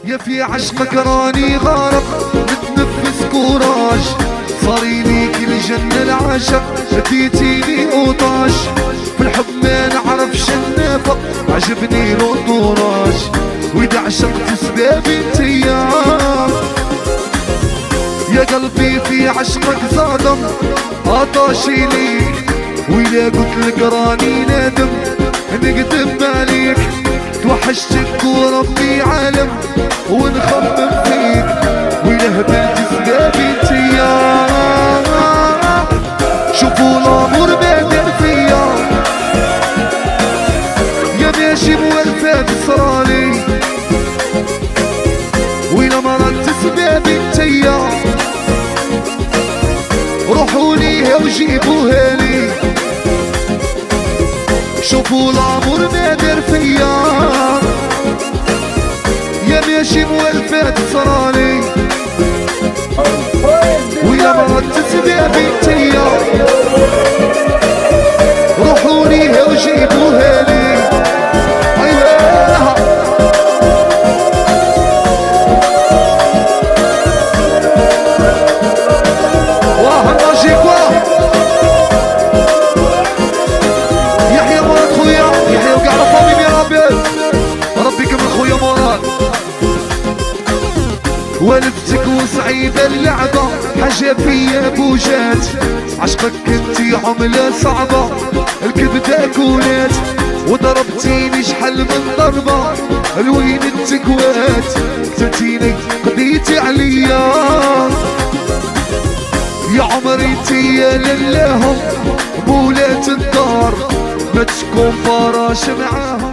يا في عشقك راني غارق متنفس كوراج، صاريلي كل جنة العاشق اديتيني اوطاش، في الحب ما نعرفش النفق عجبني الانطوراج، واذا عشقت سبابي انتيا يا قلبي في عشقك صادم عطاشي ليك، وإذا قلت لك راني نادم نكذب عليك، توحشتك وربي عالم ونخمم فيك، وإذا هبلت سبابي انتيا شوفوا الامور بادئ فيا، يا ماشي موالفات صرالي، وإذا مرضت سبابي انتيا روحوا ليها وجيبوها لي، شوفوا الامور ما دار فيا، يا ماشي موالفات صرالي، ويا مرضت سبابي انتيا روحوا ليها وجيبوها لي. والفتك وصعيبة اللعبة حاجة فيا بوجات، عشقك كنتي عملة صعبة الكبدة كونات، وضربتيني شحال من ضربة الوين التكوات، قتلتيني قضيتي عليا يا عمري انتيا للاهم مولات الدار، ما تكون فراش معاهم.